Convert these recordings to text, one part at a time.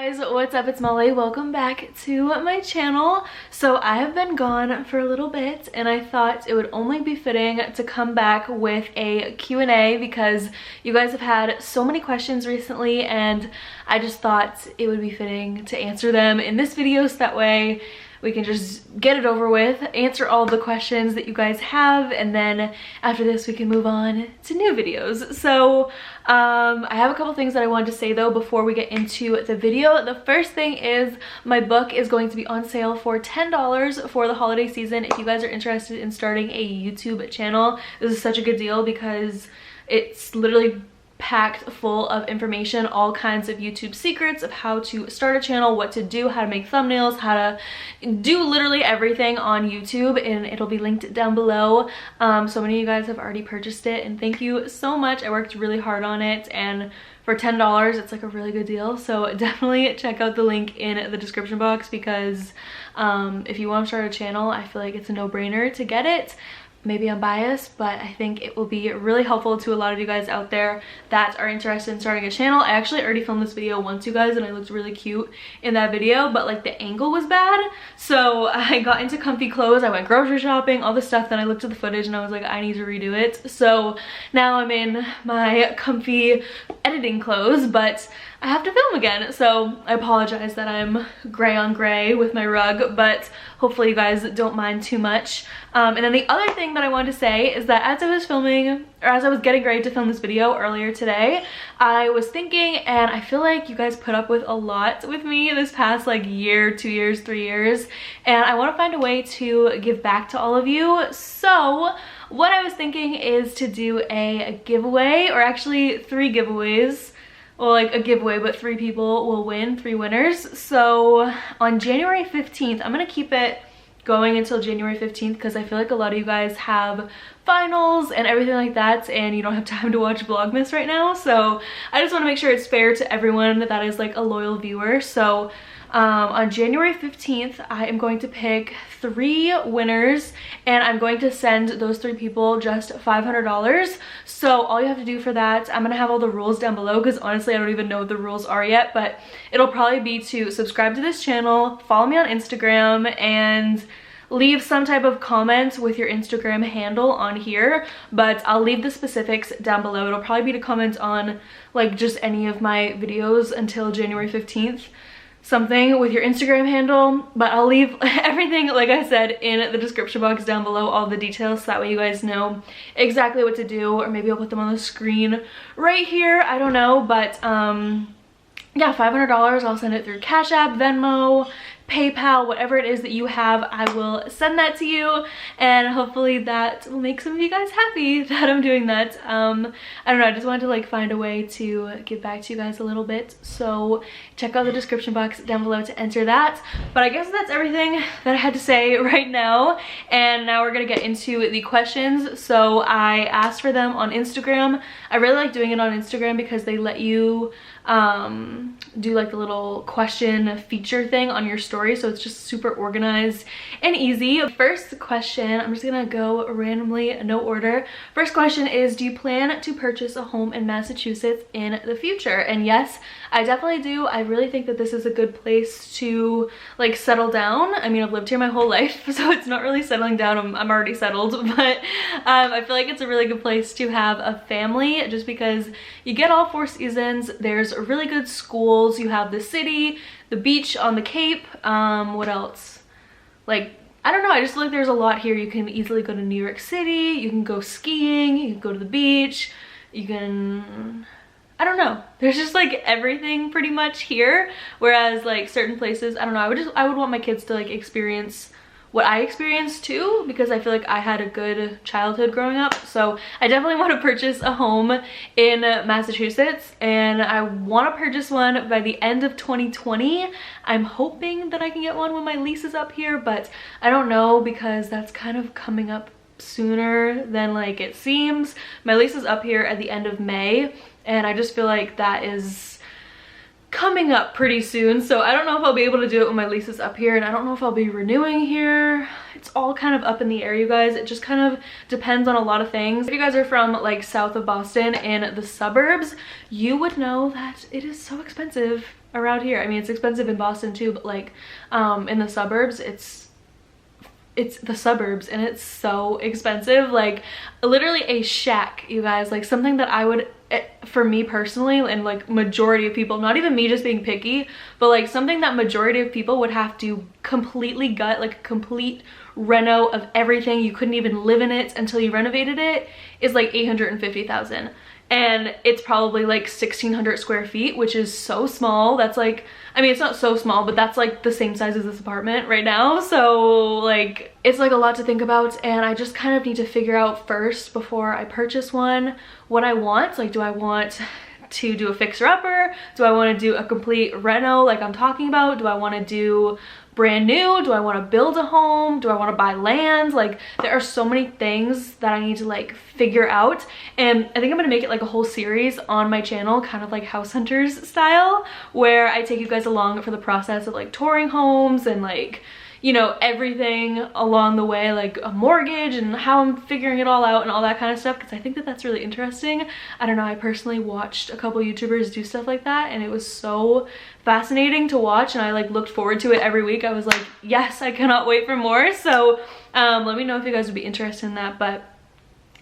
Guys, what's up? It's Molly. Welcome back to my channel. So I have been gone for a little bit and I thought it would only be fitting to come back with a Q&A because you guys have had so many questions recently and I just thought it would be fitting to answer them in this video so that way we can just get it over with, answer all the questions that you guys have, and then after this we can move on to new videos. So I have a couple things that I wanted to say though before we get into the video. The first thing is my book is going to be on sale for $10 for the holiday season. If you guys are interested in starting a YouTube channel, this is such a good deal because it's literally packed full of information, all kinds of YouTube secrets of how to start a channel, what to do, how to make thumbnails, how to do literally everything on YouTube, and it'll be linked down below. So many of you guys have already purchased it and thank you so much. I worked really hard on it and for $10 it's like a really good deal, so definitely check out the link in the description box because if you want to start a channel, I feel like it's a no-brainer to get it. Maybe I'm biased, but I think it will be really helpful to a lot of you guys out there that are interested in starting a channel. I actually already filmed this video once, you guys, and I looked really cute in that video, but like the angle was bad. So I got into comfy clothes, I went grocery shopping, all this stuff, then I looked at the footage and I was like, I need to redo it. So now I'm in my comfy editing clothes, but I have to film again, so I apologize that I'm gray on gray with my rug, but hopefully you guys don't mind too much. And then the other thing that I wanted to say is that as I was filming, or as I was getting ready to film this video earlier today, I was thinking, and I feel like you guys put up with a lot with me this past like year, 2 years, 3 years, and I want to find a way to give back to all of you. So what I was thinking is to do a giveaway, or actually 3 giveaways. Well, like a giveaway, but 3 people will win, 3 winners. So on January 15th, I'm gonna keep it going until January 15th because I feel like a lot of you guys have finals and everything like that and you don't have time to watch vlogmas right now. So I just want to make sure it's fair to everyone that is like a loyal viewer. So on January 15th, I am going to pick 3 winners and I'm going to send those 3 people just $500. So all you have to do for that, I'm gonna have all the rules down below because honestly I don't even know what the rules are yet, but it'll probably be to subscribe to this channel, follow me on Instagram, and leave some type of comment with your Instagram handle on here, but I'll leave the specifics down below. It'll probably be to comment on like just any of my videos until January 15th. Something with your Instagram handle, but I'll leave everything, like I said, in the description box down below, all the details, so that way you guys know exactly what to do, or maybe I'll put them on the screen right here, I don't know, but yeah, $500. I'll send it through Cash App, Venmo, PayPal, whatever it is that you have, I will send that to you, and hopefully that will make some of you guys happy that I'm doing that. I don't know, I just wanted to like find a way to give back to you guys a little bit, so check out the description box down below to enter that. But I guess that's everything that I had to say right now, and now we're gonna get into the questions. So I asked for them on Instagram. I really like doing it on Instagram because they let you do like the little question feature thing on your story, so it's just super organized and easy. First question, I'm just gonna go randomly, no order. First question is, do you plan to purchase a home in Massachusetts in the future? And yes, I definitely do. I really think that this is a good place to like settle down. I mean, I've lived here my whole life, so it's not really settling down. I'm already settled, but I feel like it's a really good place to have a family just because you get all 4 seasons. There's really good schools. You have the city, the beach on the Cape. What else? Like, I don't know, I just feel like there's a lot here. You can easily go to New York City, you can go skiing, you can go to the beach, you can, I don't know, there's just like everything pretty much here, whereas like certain places, I don't know, I would want my kids to like experience what I experienced too, because I feel like I had a good childhood growing up. So I definitely want to purchase a home in Massachusetts, and I want to purchase one by the end of 2020. I'm hoping that I can get one when my lease is up here, but I don't know because that's kind of coming up sooner than like it seems. My lease is up here at the end of May, and I just feel like that is coming up pretty soon, so I don't know if I'll be able to do it when my lease is up here, and I don't know if I'll be renewing here. It's all kind of up in the air, you guys. It just kind of depends on a lot of things. If you guys are from like south of Boston in the suburbs, you would know that it is so expensive around here. I mean, it's expensive in Boston too, but like in the suburbs, it's the suburbs and it's so expensive. Like literally a shack, you guys, like something that I would, for me personally, and like majority of people, not even me just being picky, but like something that majority of people would have to completely gut, like a complete reno of everything. You couldn't even live in it until you renovated it, is like $850,000. And it's probably like 1,600 square feet, which is so small. That's like, I mean, it's not so small, but that's like the same size as this apartment right now. So like, it's like a lot to think about, and I just kind of need to figure out first, before I purchase one, what I want. Like, do I want to do a fixer-upper? Do I want to do a complete reno like I'm talking about? Do I want to do brand new? Do I want to build a home? Do I want to buy land? Like, there are so many things that I need to like figure out, and I think I'm gonna make it like a whole series on my channel, kind of like House Hunters style, where I take you guys along for the process of like touring homes and like, you know, everything along the way, like a mortgage and how I'm figuring it all out and all that kind of stuff, because I think that that's really interesting. I don't know, I personally watched a couple YouTubers do stuff like that, and it was so fascinating to watch, and I like looked forward to it every week. I was like, yes, I cannot wait for more. So let me know if you guys would be interested in that, but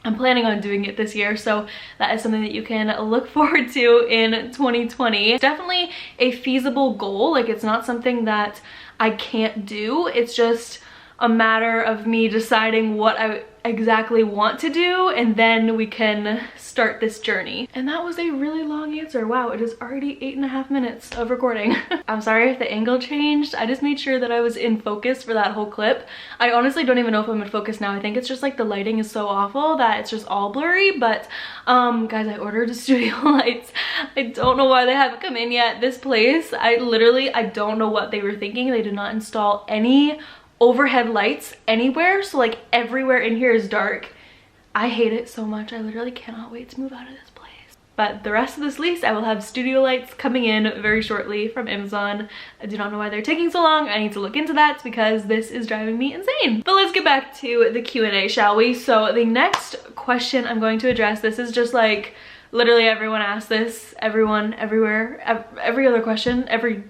I'm planning on doing it this year, so that is something that you can look forward to in 2020. It's definitely a feasible goal. Like, it's not something that I can't do. It's just a matter of me deciding what I exactly want to do, and then we can start this journey. And that was a really long answer. Wow, it is already 8.5 minutes of recording. I'm sorry if the angle changed. I just made sure that I was in focus for that whole clip. I honestly don't even know if I'm in focus now. I think it's just like the lighting is so awful that it's just all blurry. But guys, I ordered studio lights. I don't know why they haven't come in yet. This place, I don't know what they were thinking. They did not install any overhead lights anywhere, so like everywhere in here is dark. I hate it so much. I literally cannot wait to move out of this place. But the rest of this lease, I will have studio lights coming in very shortly from Amazon. I do not know why they're taking so long. I need to look into that because this is driving me insane. But let's get back to the Q&A, shall we? So the next question I'm going to address, this is just like, literally everyone asks this, everyone, everywhere, every other question, every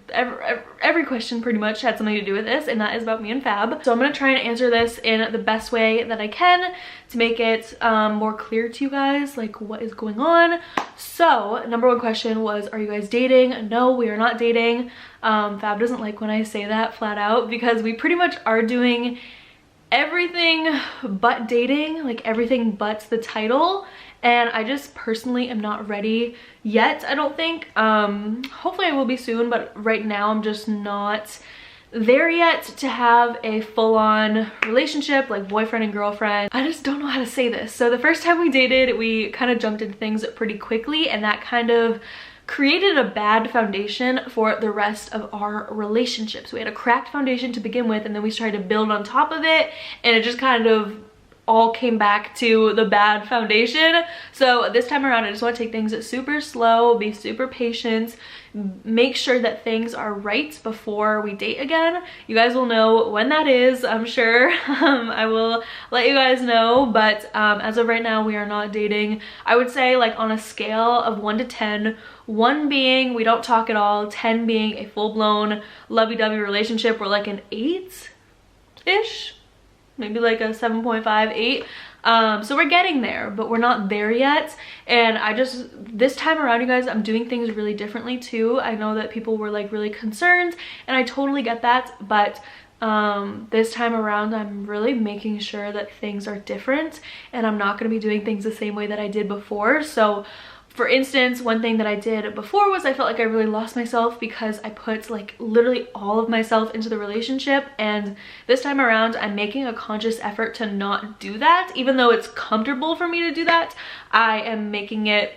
question pretty much had something to do with this, and that is about me and Fab. So I'm gonna try and answer this in the best way that I can to make it more clear to you guys, like what is going on. So number one question was, are you guys dating? No, we are not dating. Fab doesn't like when I say that flat out, because we pretty much are doing everything but dating, like everything but the title. And I just personally am not ready yet, I don't think. Hopefully I will be soon, but right now I'm just not there yet to have a full-on relationship, like boyfriend and girlfriend. I just don't know how to say this. So the first time we dated, we kind of jumped into things pretty quickly, and that kind of created a bad foundation for the rest of our relationships. We had a cracked foundation to begin with, and then we started to build on top of it, and it just kind of all came back to the bad foundation. So this time around, I just want to take things super slow, be super patient, make sure that things are right before we date again. You guys will know when that is, I'm sure. I will let you guys know, but as of right now, we are not dating. I would say, like, on a scale of 1 to 10, 1 being we don't talk at all, 10 being a full-blown lovey-dovey relationship, we're like an 8-ish, maybe like a 7.5, 8. So we're getting there, but we're not there yet. And this time around, you guys, I'm doing things really differently too. I know that people were like really concerned, and I totally get that, but this time around, I'm really making sure that things are different, and I'm not going to be doing things the same way that I did before. So for instance, one thing that I did before was I felt like I really lost myself because I put like literally all of myself into the relationship, and this time around I'm making a conscious effort to not do that. Even though it's comfortable for me to do that, I am making it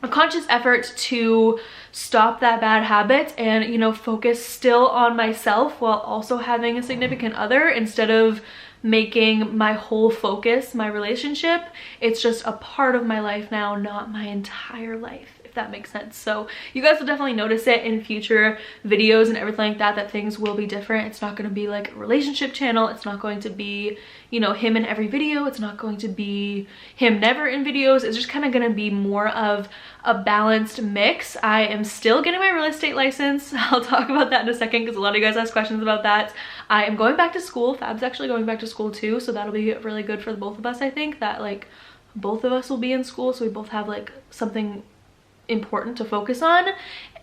a conscious effort to stop that bad habit and, you know, focus still on myself while also having a significant other, instead of making my whole focus my relationship. It's just a part of my life now, not my entire life, if that makes sense. So you guys will definitely notice it in future videos and everything like that, that things will be different. It's not going to be like a relationship channel. It's not going to be, you know, him in every video. It's not going to be him never in videos. It's just kind of going to be more of a balanced mix. I am still getting my real estate license. I'll talk about that in a second because a lot of you guys ask questions about that. I am going back to school. Fab's actually going back to school too, so that'll be really good for the both of us. I think that like both of us will be in school, so we both have like something important to focus on.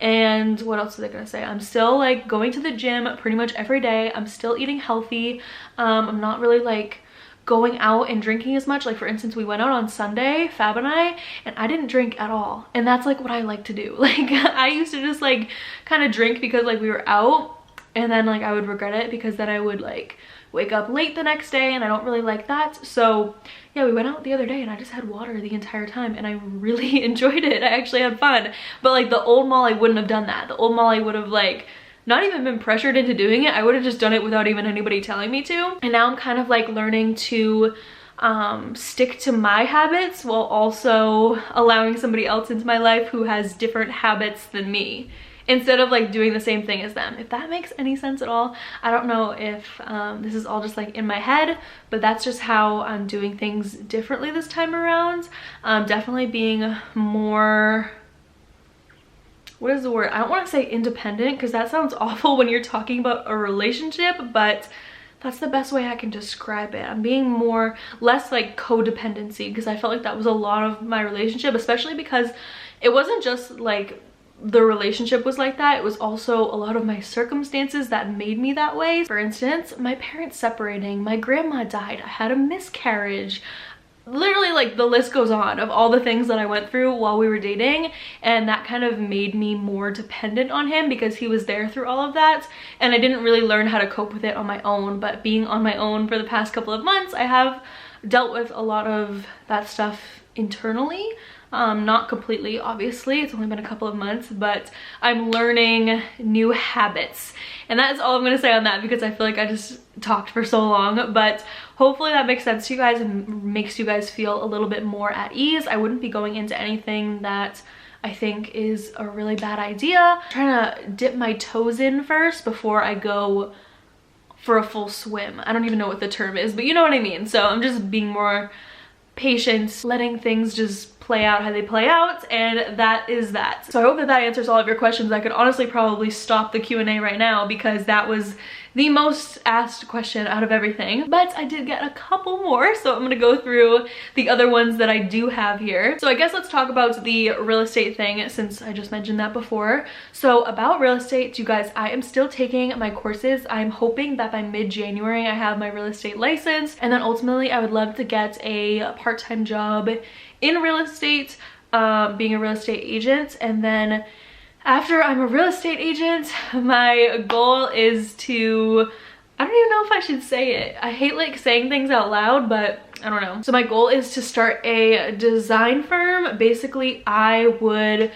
And what else was I gonna say? I'm still like going to the gym pretty much every day. I'm still eating healthy. I'm not really like going out and drinking as much. Like for instance, we went out on Sunday, Fab and I didn't drink at all, and that's like what I like to do. Like I used to just like kind of drink because like we were out, and then like I would regret it because then I would like wake up late the next day, and I don't really like that. So yeah, we went out the other day and I just had water the entire time and I really enjoyed it. I actually had fun. But like the old Molly wouldn't have done that. The old Molly would have like not even been pressured into doing it. I would have just done it without even anybody telling me to. And now I'm kind of like learning to stick to my habits while also allowing somebody else into my life who has different habits than me, instead of like doing the same thing as them, if that makes any sense at all. I don't know if this is all just like in my head, but that's just how I'm doing things differently this time around. Definitely being more, what is the word? I don't want to say independent because that sounds awful when you're talking about a relationship, but that's the best way I can describe it. I'm being less like codependency, because I felt like that was a lot of my relationship, especially because it wasn't just like the relationship was like that, it was also a lot of my circumstances that made me that way. For instance, my parents separating, my grandma died, I had a miscarriage. Literally like the list goes on of all the things that I went through while we were dating, and that kind of made me more dependent on him because he was there through all of that, and I didn't really learn how to cope with it on my own. But being on my own for the past couple of months, I have dealt with a lot of that stuff internally. Not completely, obviously, it's only been a couple of months, but I'm learning new habits. And that is all I'm gonna say on that because I feel like I just talked for so long, but hopefully that makes sense to you guys and makes you guys feel a little bit more at ease. I wouldn't be going into anything that I think is a really bad idea. I'm trying to dip my toes in first before I go for a full swim. I don't even know what the term is, but you know what I mean. So I'm just being more patient, letting things just play out how they play out, and that is that. So I hope that that answers all of your questions. I could honestly probably stop the Q&A right now because that was the most asked question out of everything, but I did get a couple more, so I'm gonna go through the other ones that I do have here. So I guess let's talk about the real estate thing since I just mentioned that before. So about real estate, you guys, I am still taking my courses. I'm hoping that by mid-January I have my real estate license, and then ultimately I would love to get a part-time job in real estate, being a real estate agent. And then after I'm a real estate agent, my goal is to, I don't even know if I should say it. I hate like saying things out loud, but I don't know. So my goal is to start a design firm. Basically, I would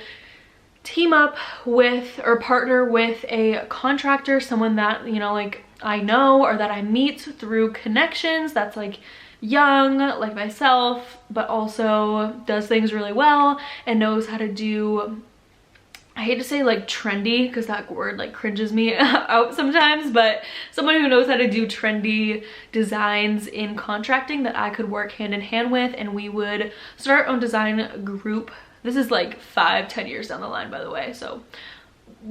team up with or partner with a contractor, someone that, you know, like I know or that I meet through connections, that's like young like myself, but also does things really well and knows how to do, I hate to say like trendy because that word like cringes me out sometimes, but someone who knows how to do trendy designs in contracting that I could work hand in hand with, and we would start our own design group. This is like 5-10 years down the line, by the way, so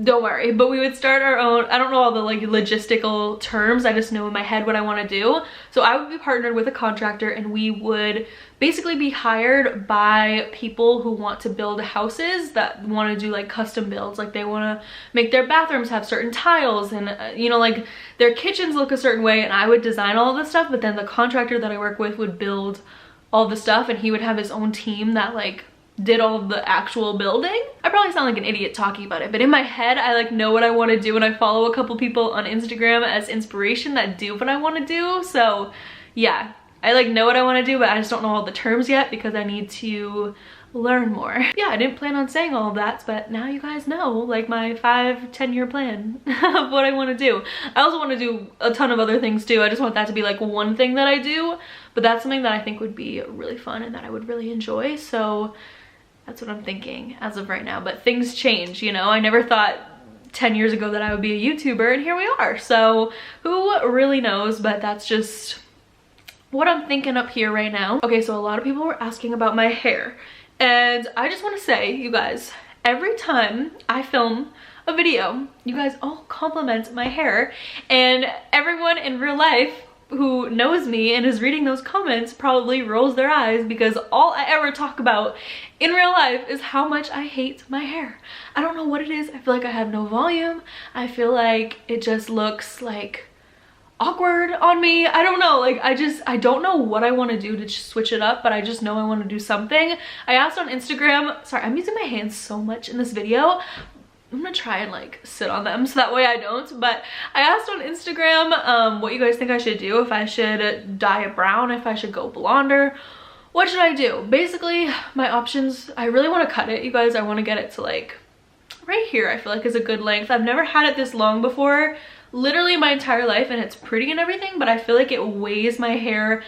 don't worry, but we would start our own. I don't know all the like logistical terms, I just know in my head what I want to do. So I would be partnered with a contractor, and we would basically be hired by people who want to build houses, that want to do like custom builds, like they want to make their bathrooms have certain tiles and you know, like their kitchens look a certain way, and I would design all of this stuff, but then the contractor that I work with would build all the stuff, and he would have his own team that like did all of the actual building. I probably sound like an idiot talking about it, but in my head I like know what I want to do, and I follow a couple people on Instagram as inspiration that do what I want to do. So yeah, I like know what I want to do, but I just don't know all the terms yet because I need to learn more. Yeah, I didn't plan on saying all of that, but now you guys know like my 5-10 year plan of what I want to do. I also want to do a ton of other things too. I just want that to be like one thing that I do, but that's something that I think would be really fun and that I would really enjoy. So That's what I'm thinking as of right now, but things change, you know? I never thought 10 years ago that I would be a YouTuber, and here we are. So who really knows, but that's just what I'm thinking up here right now. Okay, so a lot of people were asking about my hair, and I just want to say, you guys, every time I film a video, you guys all compliment my hair, and everyone in real life who knows me and is reading those comments probably rolls their eyes, because all I ever talk about in real life is how much I hate my hair. I don't know what it is. I feel like I have no volume. I feel like it just looks like awkward on me. I don't know, like I don't know what I want to do to just switch it up, but I just know I want to do something. I asked on Instagram, sorry, I'm using my hands so much in this video. I'm gonna try and like sit on them so that way I don't, but I asked on Instagram what you guys think I should do, if I should dye it brown, if I should go blonder, what should I do? Basically, my options, I really want to cut it, you guys. I want to get it to like right here. I feel like is a good length. I've never had it this long before, literally my entire life, and it's pretty and everything, but I feel like it weighs my hair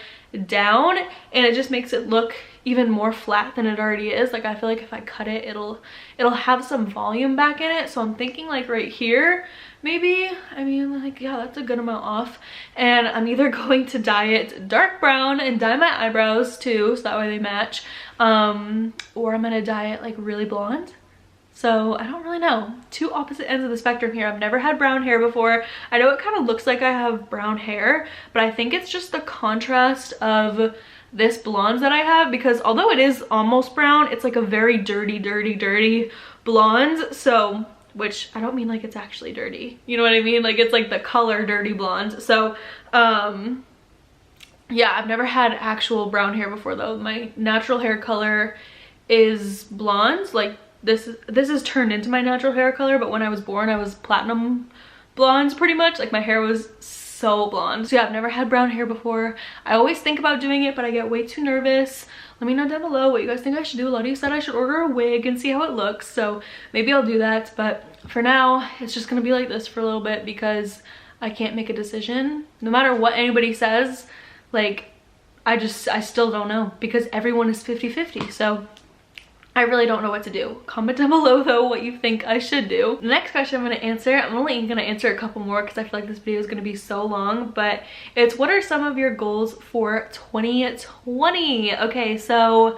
down and it just makes it look even more flat than it already is. Like I feel like if I cut it, it'll have some volume back in it. So I'm thinking like right here, maybe. I mean, like, yeah, that's a good amount off. And I'm either going to dye it dark brown and dye my eyebrows too, so that way they match, or I'm gonna dye it like really blonde. So I don't really know. Two opposite ends of the spectrum here. I've never had brown hair before. I know it kind of looks like I have brown hair, but I think it's just the contrast of this blonde that I have, because although it is almost brown, it's like a very dirty blonde. So, which I don't mean like it's actually dirty. You know what I mean? Like it's like the color dirty blonde. So, yeah, I've never had actual brown hair before though. My natural hair color is blonde. Like this is turned into my natural hair color, but when I was born, I was platinum blonde pretty much. Like my hair was so blonde. So yeah, I've never had brown hair before. I always think about doing it, but I get way too nervous. Let me know down below what you guys think I should do. A lot of you said I should order a wig and see how it looks, so maybe I'll do that. But for now, it's just gonna be like this for a little bit because I can't make a decision. No matter what anybody says, like, I still don't know, because everyone is 50-50. So I really don't know what to do. Comment down below though what you think I should do. The next question I'm gonna answer, I'm only gonna answer a couple more because I feel like this video is gonna be so long, but it's what are some of your goals for 2020? Okay, so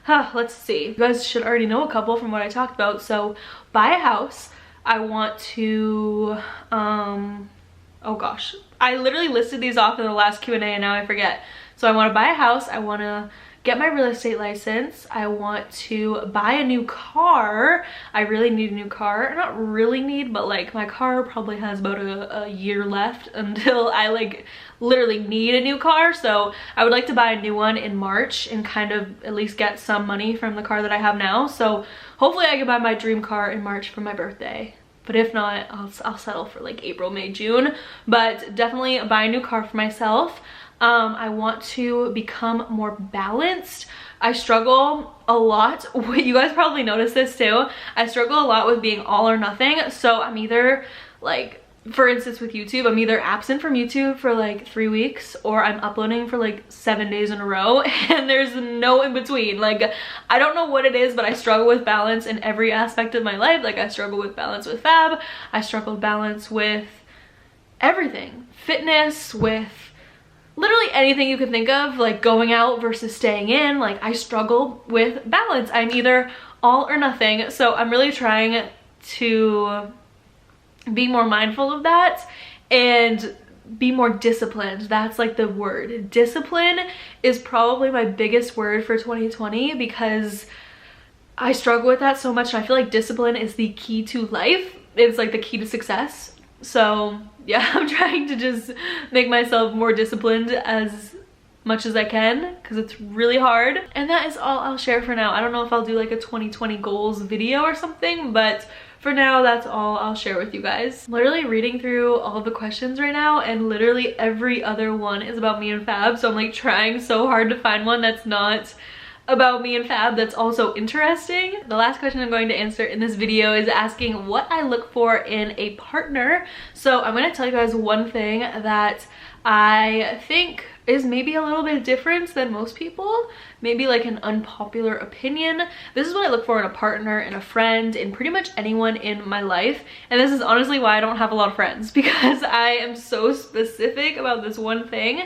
let's see. You guys should already know a couple from what I talked about. So buy a house. I want to, oh gosh, I literally listed these off in the last Q&A and now I forget. So I want to buy a house. I want to get my real estate license. I want to buy a new car. I really need a new car. Not really need, but like my car probably has about a year left until I like literally need a new car. So I would like to buy a new one in March and kind of at least get some money from the car that I have now. So hopefully I can buy my dream car in March for my birthday. But if not, I'll settle for like April, May, June. But definitely buy a new car for myself. I want to become more balanced. I struggle a lot with, you guys probably noticed this too, I struggle a lot with being all or nothing. So I'm either like, for instance with YouTube, I'm either absent from YouTube for like 3 weeks or I'm uploading for like 7 days in a row, and there's no in between. Like I don't know what it is, but I struggle with balance in every aspect of my life. Like I struggle with balance with fab, I struggle with balance with everything, fitness, with literally anything you could think of, like going out versus staying in. Like I struggle with balance. I'm either all or nothing. So I'm really trying to be more mindful of that and be more disciplined. That's like the word. Discipline is probably my biggest word for 2020 because I struggle with that so much. And I feel like discipline is the key to life. It's like the key to success. So yeah, I'm trying to just make myself more disciplined as much as I can because it's really hard. And that is all I'll share for now. I don't know if I'll do like a 2020 goals video or something, but for now, that's all I'll share with you guys. Literally reading through all the questions right now, and literally every other one is about me and Fab. So I'm like trying so hard to find one that's not about me and Fab that's also interesting. The last question I'm going to answer in this video is asking what I look for in a partner. So I'm going to tell you guys one thing that I think is maybe a little bit different than most people, maybe like an unpopular opinion. This is what I look for in a partner, in a friend, in pretty much anyone in my life. And this is honestly why I don't have a lot of friends, because I am so specific about this one thing.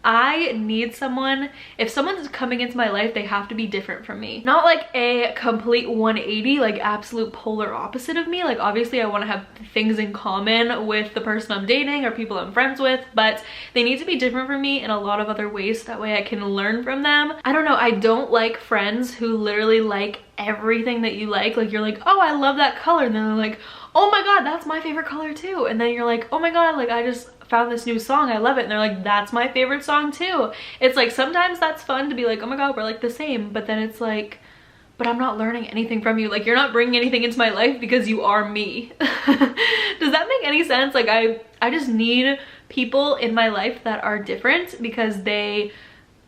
I need someone, if someone's coming into my life, they have to be different from me. Not like a complete 180, like absolute polar opposite of me. Like obviously I want to have things in common with the person I'm dating or people I'm friends with, but they need to be different from me in a lot of other ways. That way I can learn from them. I don't know, I don't like friends who literally like everything that you like. Like you're like, oh, I love that color. And then they're like, oh my God, that's my favorite color too. And then you're like, oh my God, like I just found this new song, I love it. And they're like, that's my favorite song too. It's like, sometimes that's fun to be like, oh my God, we're like the same. But then it's like, but I'm not learning anything from you. Like you're not bringing anything into my life because you are me. Does that make any sense? Like I just need people in my life that are different because they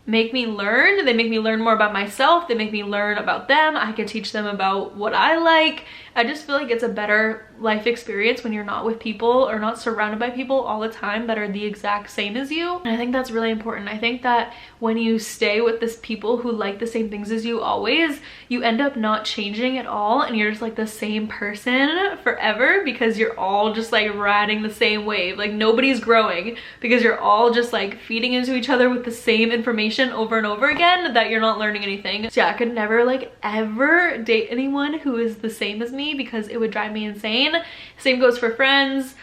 make me learn. They make me learn more about myself. They make me learn about them. I can teach them about what I like. I just feel like it's a better life experience when you're not with people or not surrounded by people all the time that are the exact same as you. And I think that's really important. I think that when you stay with this people who like the same things as you always, you end up not changing at all and you're just like the same person forever because you're all just like riding the same wave. Like nobody's growing because you're all just like feeding into each other with the same information over and over again that you're not learning anything. So yeah, I could never like ever date anyone who is the same as me because it would drive me insane. Same goes for friends.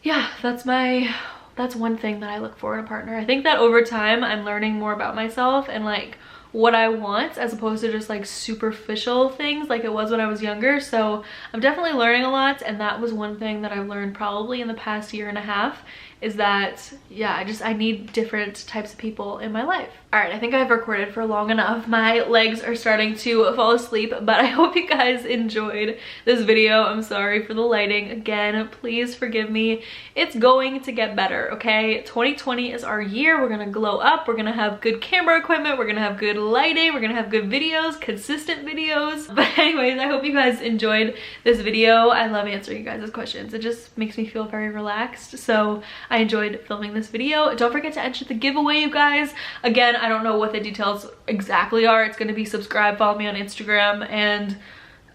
Yeah, that's one thing that I look for in a partner. I think that over time I'm learning more about myself and like what I want as opposed to just like superficial things like it was when I was younger. So I'm definitely learning a lot, and that was one thing that I've learned probably in the past year and a half, is that yeah, I need different types of people in my life. All right, I think I've recorded for long enough. My legs are starting to fall asleep, but I hope you guys enjoyed this video. I'm sorry for the lighting. Again, please forgive me. It's going to get better, okay? 2020 is our year. We're gonna glow up. We're gonna have good camera equipment. We're gonna have good lighting. We're gonna have good videos, consistent videos. But anyways, I hope you guys enjoyed this video. I love answering you guys' questions. It just makes me feel very relaxed. So I enjoyed filming this video. Don't forget to enter the giveaway, you guys. Again, I don't know what the details exactly are. It's going to be subscribe, follow me on Instagram, and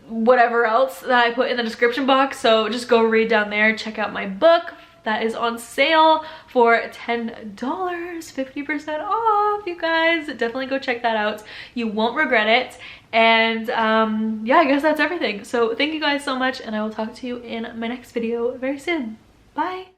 whatever else that I put in the description box. So just go read down there. Check out my book that is on sale for $10, 50% off, you guys. Definitely go check that out. You won't regret it. And yeah, I guess that's everything. So thank you guys so much, and I will talk to you in my next video very soon. Bye.